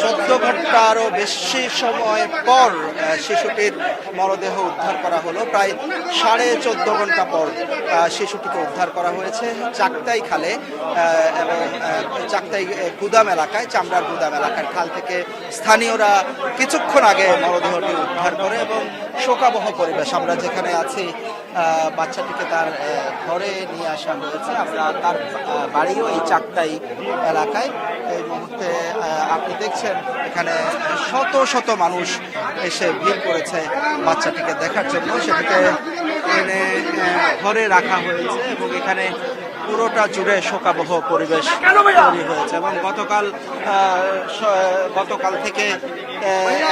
14 ঘন্টারও বেশি সময় পর শিশুটির মরদেহ উদ্ধার করা হলো। প্রায় 14.5 ঘন্টা পর শিশুটিকে উদ্ধার করা হয়েছে চাকতাই খালে এবং চাকতাই গুদাম এলাকায়, চামড়ার গুদাম এলাকার খাল থেকে স্থানীয়রা কিছুক্ষণ আগে মরদেহটি উদ্ধার করে এবং শোকাবহ পরিবেশ। আমরা যেখানে আছি বাচ্চাটিকে তার ঘরে নিয়ে আসা হয়েছে। আমরা তার বাড়িও এই চাকতাই এলাকায়। এই মুহূর্তে আপনি দেখছেন এখানে শত শত মানুষ এসে ভিড় করেছে বাচ্চাটিকে দেখার জন্য। সেটিকে এনে ঘরে রাখা হয়েছে এবং এখানে পুরোটা জুড়ে শোকাবহ পরিবেশ তৈরি হয়েছে এবং গতকাল থেকে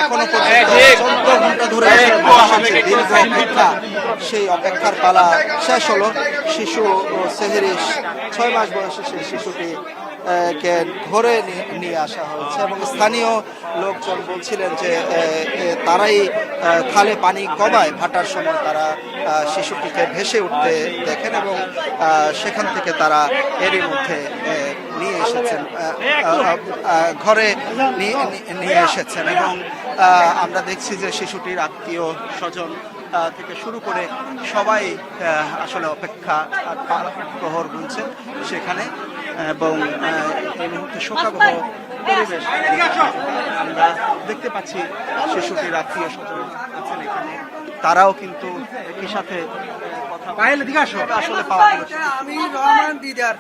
এখনো পর্যন্ত 14 ঘন্টা ধরে দীর্ঘ অপেক্ষা, সেই অপেক্ষার পালা শেষ হলো। শিশু সেহেরি 6 মাস বয়সী সেই শিশুটি কে ঘরে নিয়ে আসা হয়েছে এবং স্থানীয় লোকজন বলছিলেন যে তারাই খালে পানি কমায়, ভাটার সময় তারা শিশুটিকে ভেসে উঠতে দেখেন এবং সেখান থেকে তারা এরই মধ্যে নিয়ে এসেছেন, ঘরে নিয়ে এসেছেন এবং আমরা দেখছি যে শিশুটির আত্মীয় স্বজন থেকে শুরু করে সবাই আসলে অপেক্ষা প্রহর গুনছেন সেখানে এবং এই মুহূর্তে শোকাবহ পরিবেশ আমরা দেখতে পাচ্ছি। শিশুটির আত্মীয় স্বজন আছেন এখানে, তারাও কিন্তু একই সাথে আসলে পাওয়া গেছে। আমি রহমান দিদার,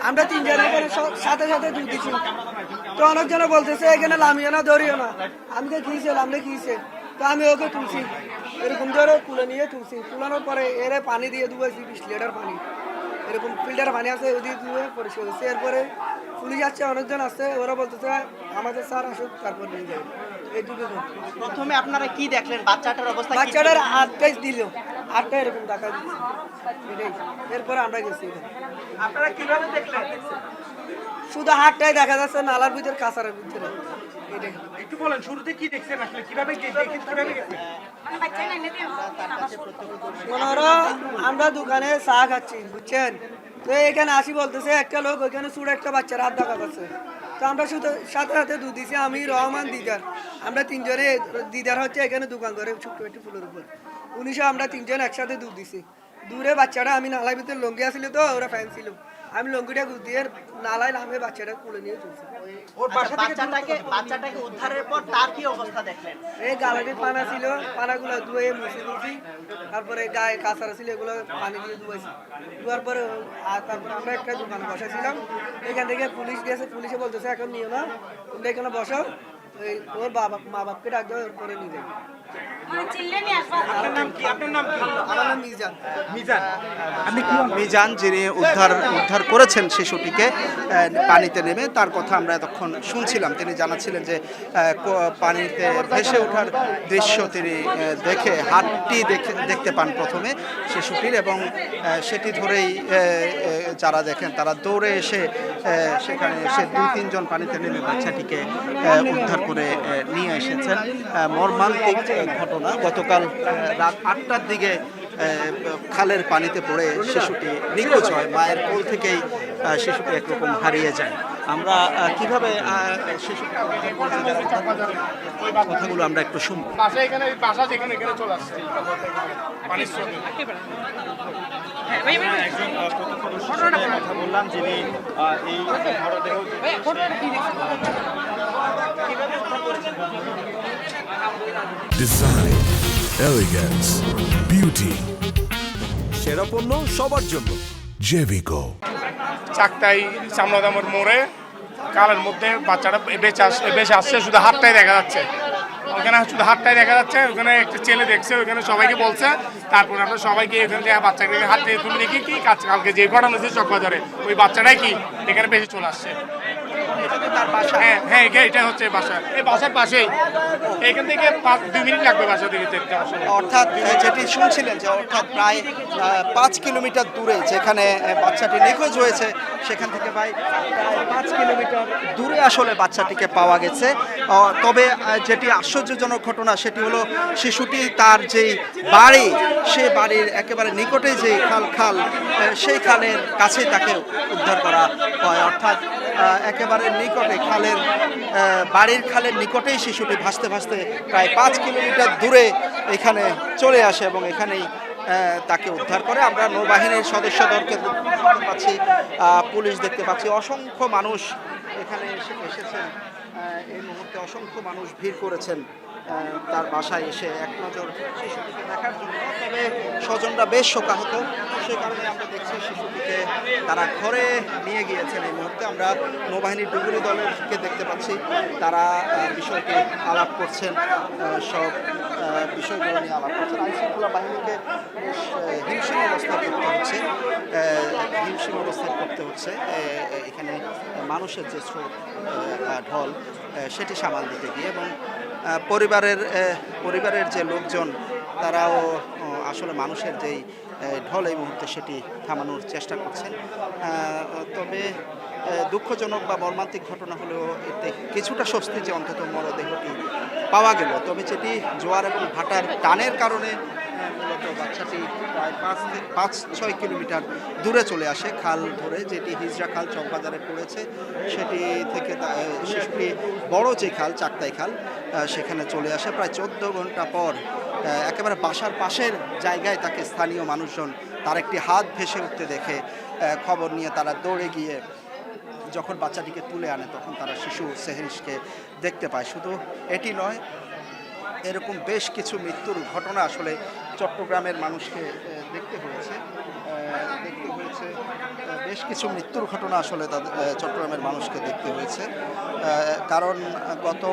আমরা তিনজনের সাথে সাথে দুধ দিচ্ছি। তো অনেকজনে বলতেছে এখানে লামিও না ধরিও না। আমি তো গিয়েছে তো আমি ওকে তুলছি, এরকম ধরে তুলে নিয়ে তুলছি। তুলানোর পরে এরে পানি দিয়ে দুবাইছি 20 লিটার পানি, এরকম ফিল্টার পানি আছে ওদিকে ধুয়ে পরিষ্কার করছি। এরপরে পুলিশ আসছে, অনেকজন আসছে, ওরা বলতেছে আমাদের স্যার আসুক তারপর নিয়ে যাবে। এইটুকু প্রথমে আপনারা কি দেখলেন? বাচ্চাটার অবস্থা, বাচ্চাটার হাতটাই দিল, হাতটা এরকম টাকা দিচ্ছে এটাই। এরপরে আমরা গেছি। আপনারা কিভাবে দেখলেন? শুধু হাতটাই দেখা যাচ্ছে নালার ভিতরে, কাঁচারের ভিতরে। একটু বলেন শুরুতে কি দেখছেন, আসলে কিভাবে গেছেন? আমরা দোকানে চা খাচ্ছি, বুঝছেন? তো এখানে আসি বলতেছে একটা লোক ওইখানে ছোট একটা বাচ্চার হাত দেখা যাচ্ছে। তো আমরা শুধু সাথে সাথে দুধ দিছি। আমি রহমান দিদার, আমরা তিনজনে, দিদার হচ্ছে এখানে দোকান করে ছোট্ট একটি ফুলের উপর, 1900 আমরা তিনজন একসাথে দুধ দিছি। দূরে বাচ্চাটা, আমি নালার ভিতরে লঙ্গি আসছিল তো ওরা ফ্যান ছিল, আমি লঙ্গিটা দিয়ে নালায় নামে বাচ্চাটা তুলে নিয়ে চলছি। বাচ্চাটাকে উদ্ধারের পর তার কি অবস্থা দেখলেন? এই গালাটির পানা ছিল, পানাগুলো ধুয়ে মুছে দিয়েছি। তারপরে গায়ে কাঁচারা ছিল, এগুলো পানি দিয়ে ধুয়েছি। ধোয়ার পরে তারপরে আমরা একটা দোকানে বসাছিলাম। এখান থেকে পুলিশ গেছে, পুলিশে বলতেছে এখন নিও না, তোমরা এখানে বসো, ওর মা বাপকে ডাকবে, ওর পরে নিয়ে যাবে। মিজান যিনি উদ্ধার করেছেন শিশুটিকে পানিতে নেমে, তার কথা আমরা এতক্ষণ শুনছিলাম। তিনি জানাচ্ছিলেন যে পানিতে ভেসে ওঠার দৃশ্য তিনি দেখে হাতটি দেখতে পান প্রথমে শিশুটির এবং সেটি ধরেই যারা দেখেন তারা দৌড়ে এসে সেখানে এসে 2-3 জন পানিতে নেমে বাচ্চাটিকে উদ্ধার করে নিয়ে এসেছেন। মর্মান্তিক ঘটনা। গতকাল রাত 8টার দিকে খালের পানিতে পড়ে শিশুটি নিখোঁজ হয়। মায়ের কোল থেকেই শিশুটি একরকম হারিয়ে যায়। আমরা কিভাবে শিশুটি কথাগুলো আমরা একটু শুনবো। চলে আসছে একজন প্রত্যক্ষদর্শীর কথা বললাম, যিনি এই মরদেহ ডিজাইন, এলিগেন্স, বিউটি, সেরা পণ্য সবার জন্য জেভিকো। চাকতাই চামড়াদামোর মোড়ে কালের মধ্যে বাচ্চাটা বেঁচে আসছে, শুধু হাতটাই দেখা যাচ্ছে। ওখানে শুধু হাতটাই দেখা যাচ্ছে। ওখানে একটা ছেলে দেখছে, ওখানে সবাইকে বলছে। তারপর আমরা সবাইকে এখানে বাচ্চাকে হাত দিয়ে তুমি দেখি কি কালকে যে ঘটনা হয়েছে চকবাজারে, ওই বাচ্চাটাই কি এখানে বেশি চলে আসছে। হ্যাঁ, এটা হচ্ছে বাসা, এই বাসার পাশেই। এখান থেকে 2 মিনিট লাগবে বাসা থেকে। অর্থাৎ যেটি শুনছিলেন যে অর্থাৎ প্রায় 5 কিলোমিটার দূরে যেখানে বাচ্চাটি নিখোঁজ হয়েছে, সেখান থেকে প্রায় 5 কিলোমিটার দূরে আসলে বাচ্চাটিকে পাওয়া গেছে। তবে যেটি আশ্চর্যজনক ঘটনা সেটি হলো শিশুটি তার যেই বাড়ি, সে বাড়ির একেবারে নিকটে যে খাল সেই খালের কাছেই তাকে উদ্ধার করা হয়। অর্থাৎ একেবারে নিকটে খালের বাড়ির খালের নিকটেই শিশুটি ভাসতে ভাসতে প্রায় 5 কিলোমিটার দূরে এখানে চলে আসে এবং এখানেই তাকে উদ্ধার করে। আমরা নৌবাহিনীর সদস্যদেরকে দেখতে পাচ্ছি, পুলিশ দেখতে পাচ্ছি, অসংখ্য মানুষ এখানে এসেছেন। এই মুহূর্তে অসংখ্য মানুষ ভিড় করেছেন তার বাসায় এসে এক নজর শিশুটিকে দেখার জন্য। তবে স্বজনরা বেশ শোকাহত, সে কারণে আমরা দেখছি শিশুটিকে তারা ঘরে নিয়ে গিয়েছেন। এই মুহূর্তে আমরা নৌবাহিনীর ডুবুরি দলেরকে দেখতে পাচ্ছি, তারা বিষয়টি আলাপ করছেন, সব বিষয়গুলো নিয়ে আলাপ করছেন। আইনশৃঙ্খলা বাহিনীকে বেশ হিমশিম অবস্থায় করতে হচ্ছে, হিমশিম অবস্থায় করতে হচ্ছে এখানে মানুষের যে স্রোত বা ঢল সেটি সামাল দিতে গিয়ে। এবং পরিবারের যে লোকজন তারাও আসলে মানুষের যেই ঢল এই মুহূর্তে সেটি থামানোর চেষ্টা করছেন। তবে দুঃখজনক বা মর্মান্তিক ঘটনা হলেও এতে কিছুটা স্বস্তি যে অন্তত মরদেহটি পাওয়া গেল। তবে যেটি জোয়ার এবং ভাটার টানের কারণে মূলত বাচ্চাটি প্রায় 5-6 কিলোমিটার দূরে চলে আসে খাল ধরে, যেটি হিজরা খাল চকবাজারে পড়েছে। সেটি থেকে শিশুটি বড় যে খাল চাকতাই খাল সেখানে চলে আসে। প্রায় 14 ঘন্টা পর একেবারে বাসার পাশের জায়গায় তাকে স্থানীয় মানুষজন তার একটি হাত ভেসে উঠতে দেখে খবর নিয়ে তারা দৌড়ে গিয়ে যখন বাচ্চাটিকে তুলে আনে তখন তারা শিশু সেহরিশকে দেখতে পায়। শুধু এটি নয়, এরকম বেশ কিছু মৃত্যুর ঘটনা আসলে চট্টগ্রামের মানুষকে দেখতে হয়েছে। বেশ কিছু মৃত্যুর ঘটনা আসলে চট্টগ্রামের মানুষকে দেখতে হয়েছে, কারণ গত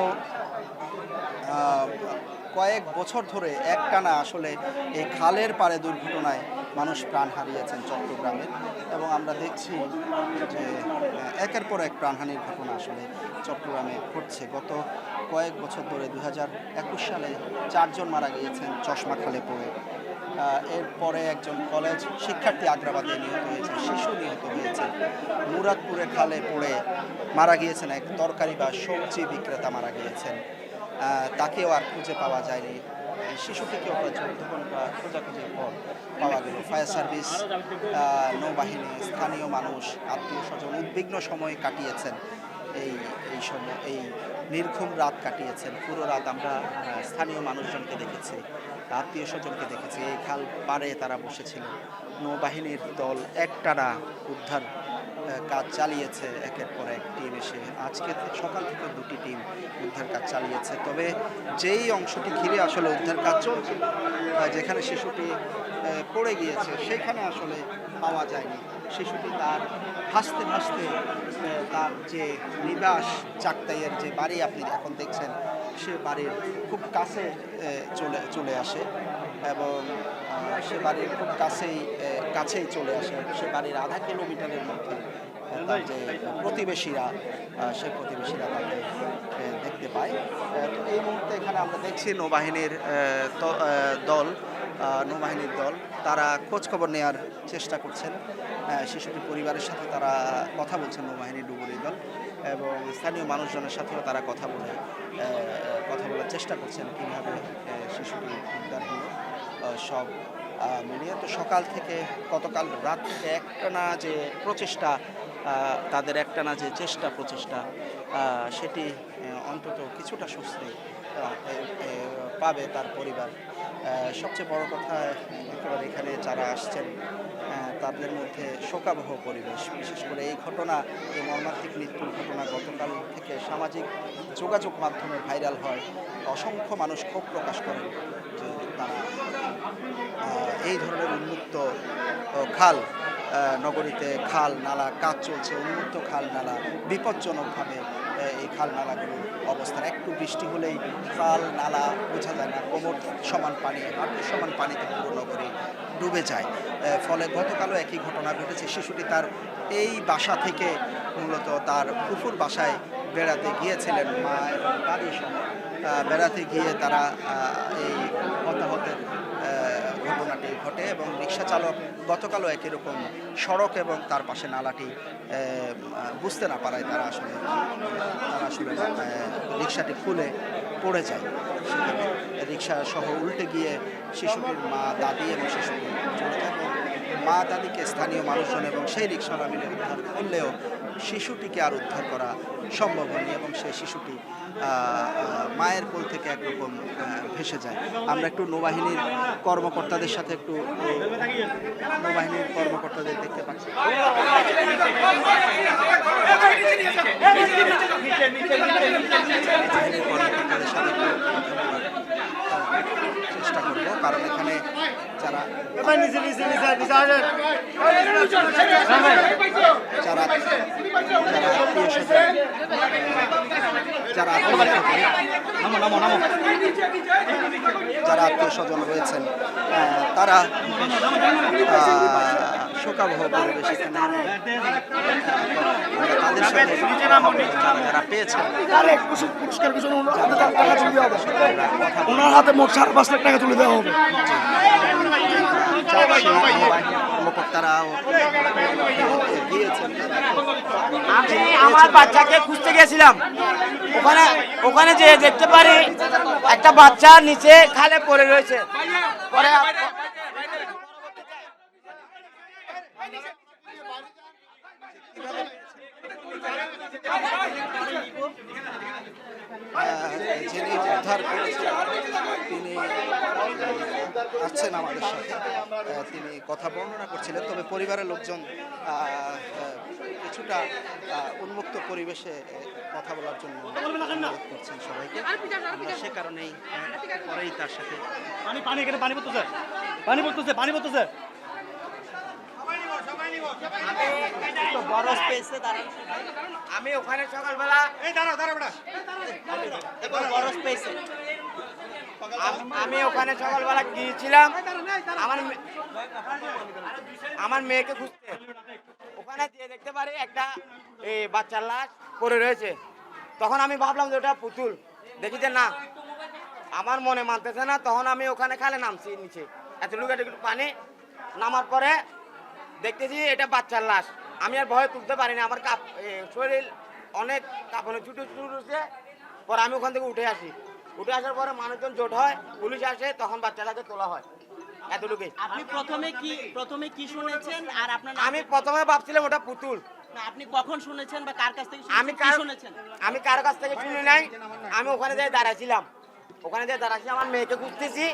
কয়েক বছর ধরে একটানা আসলে এই খালের পাড়ে দুর্ঘটনায় মানুষ প্রাণ হারিয়েছেন চট্টগ্রামের। এবং আমরা দেখছি যে একের পর এক প্রাণহানির ঘটনা আসলে চট্টগ্রামে ঘটছে। গত কয়েক বছর ধরে 2021 সালে 4 জন মারা গিয়েছেন চশমা খালে পড়ে। এরপরে একজন কলেজ শিক্ষার্থী আগ্রাবাদে নিহত হয়েছে, শিশু নিহত হয়েছে। মুরাদপুরে খালে পড়ে মারা গিয়েছেন এক তরকারি বা সবজি বিক্রেতা মারা গিয়েছেন, তাকেও আর খুঁজে পাওয়া যায়নি। শিশুটিকেও প্রায় 14 ঘন্টা খোঁজাখুঁজির পর পাওয়া গেল। ফায়ার সার্ভিস, নৌবাহিনী, স্থানীয় মানুষ, আত্মীয় স্বজন উদ্বিগ্ন সময় কাটিয়েছেন। এই নির্ঘুম রাত কাটিয়েছেন। পুরো রাত আমরা স্থানীয় মানুষজনকে দেখেছি, আত্মীয় স্বজনকে দেখেছি, এই খাল পাড়ে তারা বসেছিল। নৌবাহিনীর দল একটানা উদ্ধার কাজ চালিয়েছে, একের পর এক টিম এসে আজকে সকাল থেকে 2টি টিম উদ্ধার কাজ চালিয়েছে। তবে যেই অংশটি ঘিরে আসলে উদ্ধার কাজ চলছে, যেখানে শিশুটি পড়ে গিয়েছে সেখানে আসলে পাওয়া যায়নি। শিশুটি তার ভাসতে ভাসতে তার যে নিবাস চাকতাইয়ের যে বাড়ি আপনি এখন দেখছেন সে বাড়ির খুব কাছে চলে আসে এবং সে বাড়ির খুব কাছেই চলে আসে। সে বাড়ির আধা কিলোমিটারের মধ্যে তার যে প্রতিবেশীরা তাকে দেখতে পায়। তো এই মুহূর্তে এখানে আমরা দেখছি নৌবাহিনীর দল তারা খোঁজখবর নেওয়ার চেষ্টা করছেন। শিশুটির পরিবারের সাথে তারা কথা বলছেন, নৌবাহিনীর ডুবুরি দল এবং স্থানীয় মানুষজনের সাথেও তারা কথা বলার চেষ্টা করছেন কীভাবে শিশুটি উদ্ধার হলো। সব মিলিয়ে তো সকাল থেকে গতকাল রাত থেকে একটানা যে প্রচেষ্টা, তাদের একটানা যে প্রচেষ্টা সেটি অন্তত কিছুটা স্বস্তি পাবে তার পরিবার। সবচেয়ে বড় কথা একেবারে এখানে যারা আসছেন তাদের মধ্যে শোকাবহ পরিবেশ। বিশেষ করে এই মর্মান্তিক মৃত্যুর ঘটনা গতকাল থেকে সামাজিক যোগাযোগ মাধ্যমে ভাইরাল হয়। অসংখ্য মানুষ ক্ষোভ প্রকাশ করেন যে তারা এই ধরনের উন্মুক্ত খাল, নগরীতে খাল নালা কাজ চলছে, উন্মুক্ত খাল নালা বিপজ্জনকভাবে এই খাল নালাগুলোর অবস্থান। একটু বৃষ্টি হলেই খাল নালা বোঝা যায় না, কোমর সমান পানি, হাঁটু সমান পানিতে পুরো নগরী ডুবে যায়। ফলে গতকালও একই ঘটনা ঘটেছে। শিশুটি তার এই বাসা থেকে মূলত তার ফুফুর বাসায় বেড়াতে গিয়েছিলেন, মা এবং দাদি সহ বেড়াতে গিয়ে তারা এই হতাহতের ঘটনাটি ঘটে এবং রিক্সা চালক গতকালও একই রকম সড়ক এবং তার পাশে নালাটি বুঝতে না পারায় তারা আসলে রিক্সাটি খুলে পড়ে যায়। সেখানে রিক্সা সহ উল্টে গিয়ে শিশুটির মা, দাদি এবং শিশুটি চলে যায় এবং মা দাদিকে স্থানীয় মানুষজন এবং সেই রিক্সাওয়ালা মিলে উদ্ধার করলেও শিশুটিকে আর উদ্ধার করা সম্ভব হয়নি এবং সেই শিশুটি মায়ের কোল থেকে একরকম ভেসে যায়। আমরা একটু নৌবাহিনীর কর্মকর্তাদের সাথে একটু নৌবাহিনীর কর্মকর্তাদের দেখতে পাচ্ছি। বাহিনীর কর্মকর্তাদের সাথে একটু চেষ্টা করব, কারণ এখানে যারা যারা আত্মীয় স্বজন রয়েছেন তারা শোকাবহ পরিবেশ এখানে তাদের সাথে যারা পেয়েছেন পুরস্কার পিছনে ওনার হাতে মোট 5.5 লাখ টাকা তুলে দেওয়া হবে। কর্মকর্তারাও গিয়েছেন। আমি আমার বাচ্চাকে খুঁজতে গেছিলাম, ওখানে যে দেখতে পারি একটা বাচ্চা নিচে খালে পড়ে রয়েছে। পরে যিনি উদ্ধার করেছেন তিনি আসছেন আমাদের সাথে, তিনি কথা বর্ণনা করছিলেন। তবে পরিবারের লোকজন কিছুটা উন্মুক্ত পরিবেশে কথা বলার জন্য অনুরোধ করছেন সবাইকে। আমরা সে কারণেই পরেই তার সাথে পানি পড়তেছে। বড় স্পেসে দাঁড়ান, আমি ওখানে সকালবেলা বড় স্পেসে আমি ওখানে সকালবেলা গিয়েছিলাম আমার মেয়েকে খুঁজতে। ওখানে দিয়ে দেখতে পারি একটা বাচ্চার লাশ পড়ে রয়েছে। তখন আমি ভাবলাম যে ওটা পুতুল, দেখি যে না, আমার মনে মানতেছে না। তখন আমি ওখানে খালে নামছি নিচে, এতটুকু পানি নামার পরে দেখতেছি এটা বাচ্চার লাশ। আমি আর ভয়ে তুলতে পারি না, আমার শরীর অনেক কাঁপনে ছুটে ছুটেছে। পরে আমি ওখান থেকে উঠে আসি, উঠে আসার পরে মানুষজন জোট হয়, পুলিশ আসে, তখন বাচ্চাটাকে তোলা হয়। এতটুকুই। আপনি প্রথমে কি শুনেছেন আর আপনার আমি প্রথমে ভাবছিলাম ওটা পুতুল। না, আপনি কখন শুনেছেন বা কার কাছ থেকে শুনেছেন? আমি কারো কাছ থেকে শুনি নাই। আমি ওখানে যেয়ে দাঁড়াইছিলাম, আমার মেয়েকে খুঁজতেছি।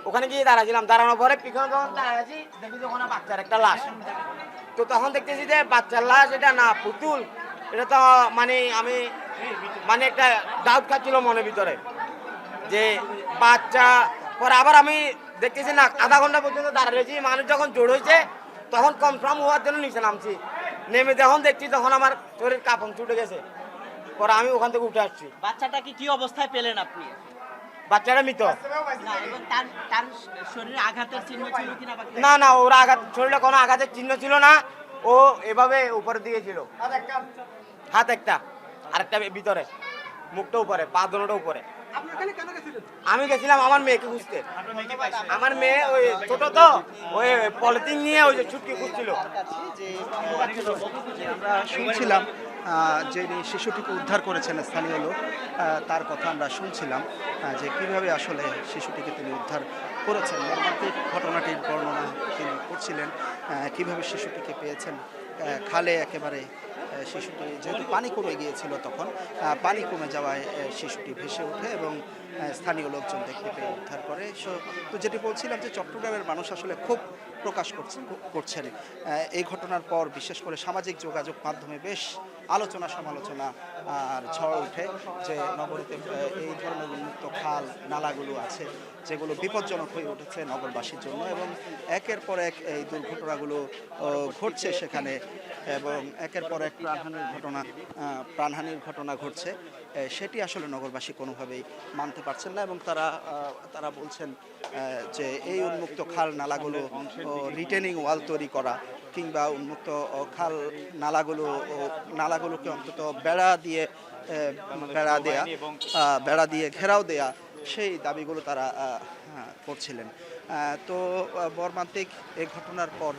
ওখানে গিয়ে দাঁড়াইছিলাম, দাঁড়ানোর পরে পিছনে যখন দাঁড়াইছি দেখি যে ওখানে বাচ্চার একটা লাশ। তো তখন দেখতেছি যে বাচ্চার লাশ, এটা না পুতুল। এটা তো আমি একটা ডাউট খাচ্ছিল মনের ভিতরে যে বাচ্চা। পরে আবার আমি দেখতেছি না, আধা ঘন্টা পর্যন্ত দাঁড়িয়েছি। মানুষ যখন জোর হয়েছে তখন কনফার্ম হওয়ার জন্য নিচে নামছি। নেমে যখন দেখছি তখন আমার শরীর কাঁপন ছুটে গেছে। পরে আমি ওখান থেকে উঠে আসছি। বাচ্চাটাকে কি অবস্থায় পেলেন আপনি? বাচ্চাটা মৃত। না, এবং তার শরীরে আঘাতের চিহ্ন ছিল কিনা? না, ওর শরীরে কোনো আঘাতের চিহ্ন ছিল না। ও এভাবে উপরে দিয়েছিল, হাত একটা, আরেকটা ভিতরে, মুখটা উপরে, পা দুটোটা উপরে। আমি গেছিলাম আমার মেয়েকে খুঁজতে। আমার মেয়ে ওই ছোট তো, ওই পলিথিন নিয়ে ওই যে ছুটকি খুঁজছিল। আমরা শুনছিলাম যিনি শিশুটিকে উদ্ধার করেছেন স্থানীয় লোক, তার কথা আমরা শুনছিলাম যে কিভাবে আসলে শিশুটিকে তিনি উদ্ধার করেছেন। মর্মান্তিক ঘটনাটির বর্ণনা তিনি করছিলেন, কিভাবে শিশুটিকে পেয়েছেন। খালে একেবারে শিশুটি যেহেতু পানি কমে গিয়েছিল, তখন পানি কমে যাওয়ায় শিশুটি ভেসে ওঠে এবং স্থানীয় লোকজন দেখতে পেয়ে উদ্ধার করে। তো যেটি বলছিলাম যে চট্টগ্রামের মানুষ আসলে খুব প্রকাশ করছেন এই ঘটনার পর। বিশেষ করে সামাজিক যোগাযোগ মাধ্যমে বেশ আলোচনা সমালোচনা আর ঝড় ওঠে যে নগরীতে এই ধরনের উন্মুক্ত খাল নালাগুলো আছে যেগুলো বিপজ্জনক হয়ে উঠেছে নগরবাসীর জন্য, এবং একের পর এক এই দুর্ঘটনাগুলো ঘটছে সেখানে, এবং একের পর এক প্রাণহানির ঘটনা ঘটছে। সেটি আসলে নগরবাসী কোনোভাবেই মানতে পারছেন না, এবং তারা বলছেন যে এই উন্মুক্ত খাল নালাগুলো রিটেনিং ওয়াল তৈরি করা কিংবা উন্মুক্ত খাল নালাগুলোকে অন্তত বেড়া দিয়ে ঘেরাও দেয়া, সেই দাবিগুলো তারা করছিলেন। তো মর্মান্তিক এই ঘটনার পর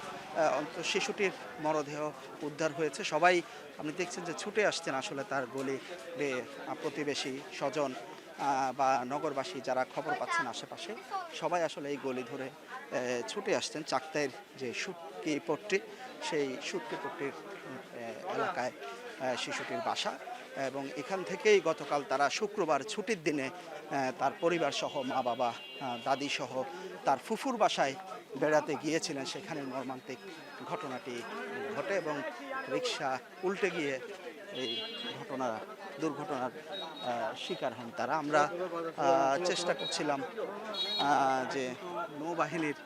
অন্তত শিশুটির মরদেহ উদ্ধার হয়েছে। সবাই আপনি দেখছেন যে ছুটে আসছেন আসলে তার গলি বেয়ে। প্রতিবেশী স্বজন বা নগরবাসী যারা খবর পাচ্ছেন আশেপাশে, সবাই আসলে এই গলি ধরে ছুটে আসছেন। চাকতাইয়ের যে সুটকি পট্টি, সেই সুটকি পট্টির এলাকায় শিশুটির বাসা এবং এখান থেকেই গতকাল তারা শুক্রবার ছুটির দিনে তার পরিবার সহ মা বাবা দাদি সহ তার ফুফুর বাসায় বেড়াতে গিয়েছিলেন। সেখানে মর্মান্তিক ঘটনাটি ঘটে এবং রিকশা উল্টে গিয়ে এই দুর্ঘটনার শিকার হন তারা। আমরা চেষ্টা করছিলাম যে নৌবাহিনীর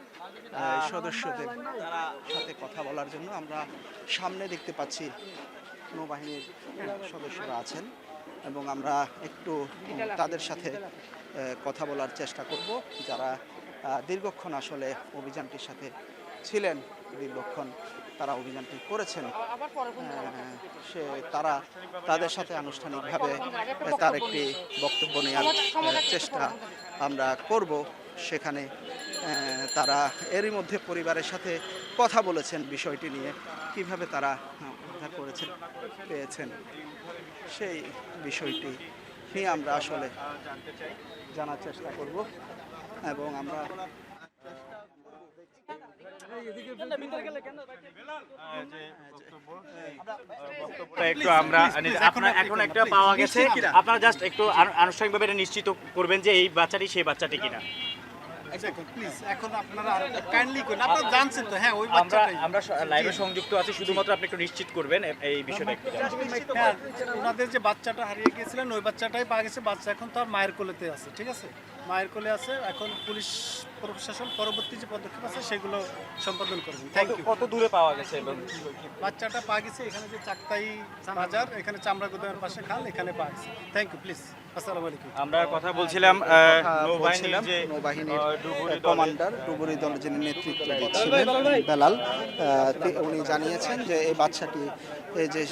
সদস্যদের সাথে কথা বলার জন্য। আমরা সামনে দেখতে পাচ্ছি নৌবাহিনীর সদস্যরা আছেন এবং আমরা একটু তাদের সাথে কথা বলার চেষ্টা করব, যারা দীর্ঘক্ষণ আসলে অভিযানটির সাথে ছিলেন, দীর্ঘক্ষণ তারা অভিযানটি করেছেন। তারা তাদের সাথে আনুষ্ঠানিকভাবে তার একটি বক্তব্য নেওয়ার চেষ্টা আমরা করব। সেখানে তারা এরই মধ্যে পরিবারের সাথে কথা বলেছেন বিষয়টি নিয়ে, কিভাবে তারা উদ্ধার পেয়েছেন সেই বিষয়টি নিয়ে আমরা আসলে জানার চেষ্টা করব এবং আমরা একটু আমরা এখন একটা পাওয়া গেছে, আপনারা জাস্ট একটু আনুষ্ঠানিকভাবে এটা নিশ্চিত করবেন যে এই বাচ্চাটি সেই বাচ্চাটি কিনা। এখন আপনারা কাইন্ডলি করুন, আপনারা জানছেন তো। হ্যাঁ, ওই বাচ্চাটাই আমরা লাইভে সংযুক্ত আছি, শুধুমাত্র আপনি একটু নিশ্চিত করবেন এই বিষয়টা একটু। হ্যাঁ, ওনাদের যে বাচ্চাটা হারিয়ে গিয়েছিলেন ওই বাচ্চাটাই পাওয়া গেছে। বাচ্চা এখন তার মায়ের কোলেতে আছে, ঠিক আছে, মায়ের কোলে আছে। এখন পুলিশ প্রশাসন পরবর্তী যে পদক্ষেপ আছে সেগুলো সম্পাদন করবেন। Thank you. কত দূরে পাওয়া গেছে এবং বাচ্চাটা পাওয়া গেছে এখানে যে চাকতাই বাজার, এখানে চামড়া গুদামের পাশে খাল, এখানে পাওয়া গেছে। Thank you, please. আসসালামু আলাইকুম। আমরা কথা বলছিলাম নৌবাহিনীর কমান্ডার ডুবুরি দল যিনি নেতৃত্ব দিচ্ছিলেন বেলাল, উনি জানিয়েছেন যে এই বাচ্চাটি যে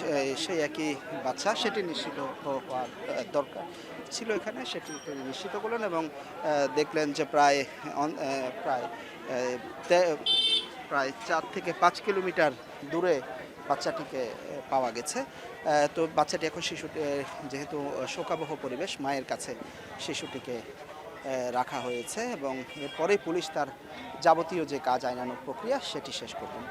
সেই একই বাচ্চা সেটি নিশ্চিত হওয়ার দরকার ছিল এখানে, সেটি নিশ্চিত করলেন এবং দেখলেন যে প্রায় 4 থেকে 5 কিলোমিটার দূরে বাচ্চাটিকে পাওয়া গেছে। তো বাচ্চাটি এখন শিশুটি যেহেতু শোকাবহ পরিবেশ, মায়ের কাছে শিশুটিকে রাখা হয়েছে এবং এরপরেই পুলিশ তার যাবতীয় যে কাজ আইনানুগ প্রক্রিয়া সেটি শেষ করবেন।